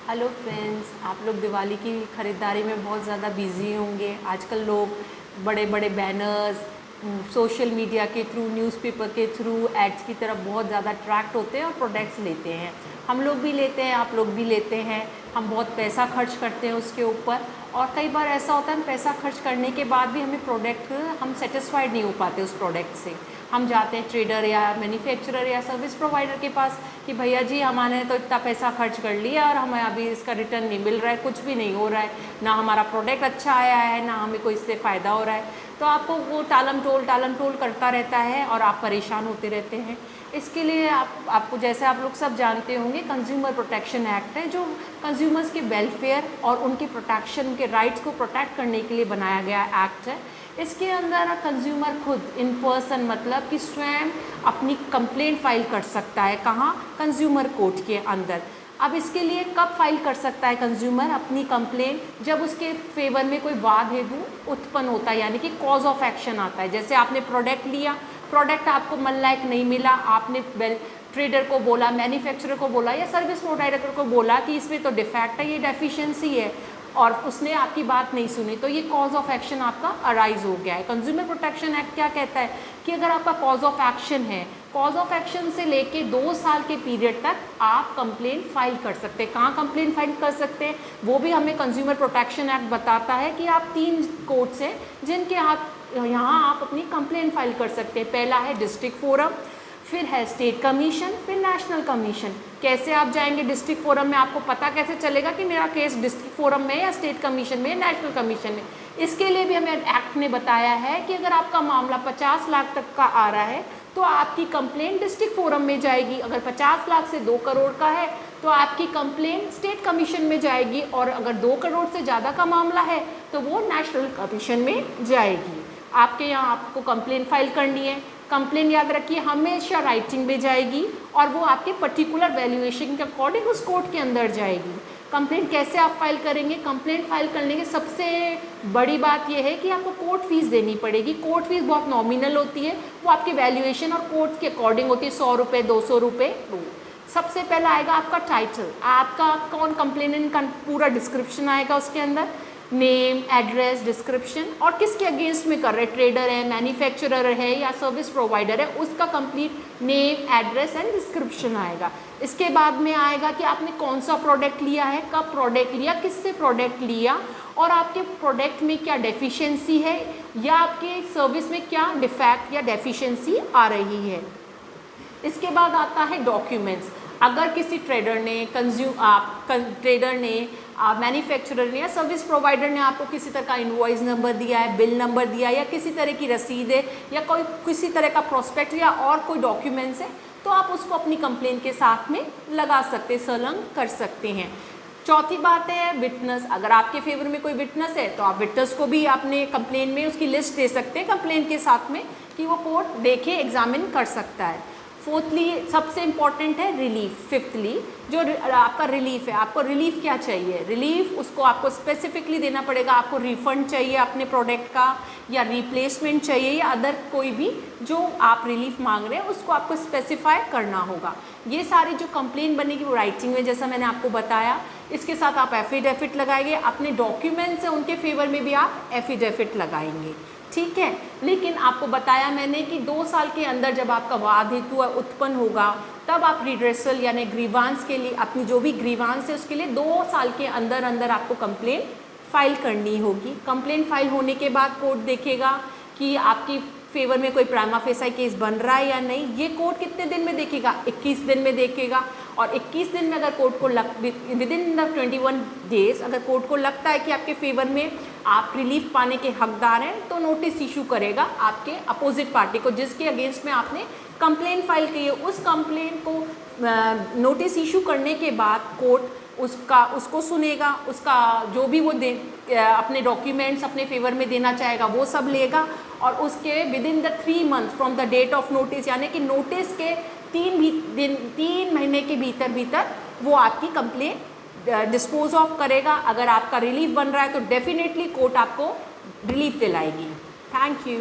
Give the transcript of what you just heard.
Hello friends, आप लोग दिवाली की ख़रीदारी में बहुत ज़्यादा बिजी होंगे। आजकल लोग बड़े बड़े बैनर्स, सोशल मीडिया के थ्रू, न्यूज़पेपर के थ्रू एड्स की तरफ बहुत ज़्यादा अट्रैक्ट होते हैं और प्रोडक्ट्स लेते हैं। हम लोग भी लेते हैं, आप लोग भी लेते हैं। हम बहुत पैसा खर्च करते हैं उसके ऊपर, और कई बार ऐसा होता है हम पैसा खर्च करने के बाद भी हमें प्रोडक्ट हम सेटिस्फाइड नहीं हो पाते उस प्रोडक्ट से। हम जाते हैं ट्रेडर या मैन्युफैक्चरर या सर्विस प्रोवाइडर के पास कि भैया जी हमारे तो इतना पैसा खर्च कर लिया और हमें अभी इसका रिटर्न नहीं मिल रहा है, कुछ भी नहीं हो रहा है, ना हमारा प्रोडक्ट अच्छा आया है, ना हमें कोई इससे फ़ायदा हो रहा है। तो आपको वो टालम टोल करता रहता है और आप परेशान होते रहते हैं। इसके लिए आपको जैसे आप लोग सब जानते होंगे, कंज्यूमर प्रोटेक्शन एक्ट है जो कंज्यूमर्स के वेलफेयर और उनके प्रोटेक्शन के राइट्स को प्रोटेक्ट करने के लिए बनाया गया एक्ट है। इसके अंदर कंज्यूमर खुद इन पर्सन, मतलब कि स्वयं अपनी कंप्लेंट फाइल कर सकता है। कहाँ? कंज्यूमर कोर्ट के अंदर। अब इसके लिए कब फाइल कर सकता है कंज्यूमर अपनी कंप्लेंट? जब उसके फेवर में कोई वाद हेतु उत्पन्न होता है, यानी कि कॉज ऑफ एक्शन आता है। जैसे आपने प्रोडक्ट लिया, प्रोडक्ट आपको मन लायक नहीं मिला, आपने ट्रेडर को बोला, मैन्युफैक्चरर को बोला या सर्विस प्रोवाइडर को बोला कि इसमें तो डिफेक्ट है, ये डेफिशिएंसी है, और उसने आपकी बात नहीं सुनी, तो ये कॉज ऑफ एक्शन आपका अराइज हो गया है। कंज्यूमर प्रोटेक्शन एक्ट क्या कहता है कि अगर आपका कॉज ऑफ एक्शन है, कॉज ऑफ एक्शन से लेके 2 साल के पीरियड तक आप कंप्लेंट फाइल कर सकते हैं। कहाँ कंप्लेंट फाइल कर सकते हैं वो भी हमें कंज्यूमर प्रोटेक्शन एक्ट बताता है कि आप 3 कोर्ट्स हैं जिनके यहाँ आप अपनी कंप्लेंट फाइल कर सकते हैं। पहला है डिस्ट्रिक्ट फोरम, फिर है स्टेट कमीशन, फिर नेशनल कमीशन। कैसे आप जाएंगे डिस्ट्रिक्ट फोरम में? आपको पता कैसे चलेगा कि मेरा केस डिस्ट्रिक्ट फोरम में या स्टेट कमीशन में या नेशनल कमीशन में? इसके लिए भी हमें एक्ट ने बताया है कि अगर आपका मामला 50 लाख तक का आ रहा है तो आपकी कंप्लेंट डिस्ट्रिक्ट फोरम में जाएगी। अगर 50 लाख से 2 करोड़ का है तो आपकी कंप्लेंट स्टेट कमीशन में जाएगी, और अगर 2 करोड़ से ज़्यादा का मामला है तो वो नेशनल कमीशन में जाएगी। आपके यहाँ आपको कंप्लेंट फाइल करनी है। कंप्लेन याद रखिए हमेशा राइटिंग में जाएगी और वो आपके पर्टिकुलर वैल्यूएशन के अकॉर्डिंग उस कोर्ट के अंदर जाएगी। कंप्लेंट कैसे आप फाइल करेंगे? कंप्लेंट फाइल करने की सबसे बड़ी बात यह है कि आपको कोर्ट फीस देनी पड़ेगी। कोर्ट फीस बहुत नॉमिनल होती है, वो आपके वैल्यूएशन और कोर्ट के अकॉर्डिंग होती है, 100 रुपये, 200 रुपये। सबसे पहला आएगा आपका टाइटल, आपका कौन कंप्लेनेंट का पूरा डिस्क्रिप्शन आएगा उसके अंदर, नेम, एड्रेस, डिस्क्रिप्शन, और किसके अगेंस्ट में कर रहे हैं, ट्रेडर है, मैन्युफैक्चरर है या सर्विस प्रोवाइडर है, उसका complete name, address and description आएगा। इसके बाद में आएगा कि आपने कौन सा प्रोडक्ट लिया है, कब प्रोडक्ट लिया, किससे प्रोडक्ट लिया, और आपके प्रोडक्ट में क्या डेफिशिएंसी है या आपके सर्विस में क्या डिफेक्ट या डेफिशिएंसी आ रही है। इसके बाद आता है डॉक्यूमेंट्स। अगर किसी ट्रेडर ने मैन्युफैक्चरर ने या सर्विस प्रोवाइडर ने आपको किसी तरह का इनवॉइस नंबर दिया है, बिल नंबर दिया है, या किसी तरह की रसीद है या कोई किसी तरह का प्रोस्पेक्ट या और कोई डॉक्यूमेंट्स है, तो आप उसको अपनी कंप्लेंट के साथ में लगा सकते, संलग्न कर सकते हैं। चौथी बात है विटनेस। अगर आपके फेवर में कोई विटनेस है तो आप विटनेस को भी अपने कंप्लेंट में उसकी लिस्ट दे सकते हैं कंप्लेंट के साथ में, कि वो कोर्ट देखे, एग्जामिन कर सकता है। फोर्थली सबसे इम्पॉर्टेंट है रिलीफ। फिफ्थली जो आपका रिलीफ है, आपको रिलीफ क्या चाहिए? रिलीफ उसको आपको स्पेसिफिकली देना पड़ेगा। आपको रिफंड चाहिए अपने प्रोडक्ट का, या रिप्लेसमेंट चाहिए, या अदर कोई भी जो आप रिलीफ मांग रहे हैं उसको आपको स्पेसिफाई करना होगा। ये सारी जो कंप्लेंट बनेगी वो राइटिंग में, जैसा मैंने आपको बताया। इसके साथ आप एफिडेविट लगाएंगे, अपने डॉक्यूमेंट्स हैं उनके फेवर में भी आप एफिडेविट लगाएंगे, ठीक है। लेकिन आपको बताया मैंने कि 2 साल के अंदर जब आपका वाद हेतु उत्पन्न होगा तब आप रिड्रेसल यानी ग्रीवांस के लिए, अपनी जो भी ग्रीवांस है उसके लिए 2 साल के अंदर अंदर आपको कंप्लेंट फाइल करनी होगी। कंप्लेंट फाइल होने के बाद कोर्ट देखेगा कि आपकी फेवर में कोई प्राइमा फेसाई केस बन रहा है या नहीं। ये कोर्ट कितने दिन में देखेगा? 21 दिन में देखेगा। और 21 दिन में अगर कोर्ट को विद इन द 21 डेज अगर कोर्ट को लगता है कि आपके फेवर में आप रिलीफ पाने के हकदार हैं, तो नोटिस इशू करेगा आपके अपोजिट पार्टी को, जिसके अगेंस्ट में आपने कंप्लेंट फाइल की है। उस कंप्लेंट को नोटिस इशू करने के बाद कोर्ट उसको सुनेगा, उसका जो भी वो अपने डॉक्यूमेंट्स अपने फेवर में देना चाहेगा वो सब लेगा, और उसके within the 3 month from the date of notice, यानी कि नोटिस के 3 महीने के भीतर वो आपकी कंप्लेंट डिस्पोज ऑफ करेगा। अगर आपका रिलीफ बन रहा है तो डेफिनेटली कोर्ट आपको रिलीफ दिलाएगी। Thank you.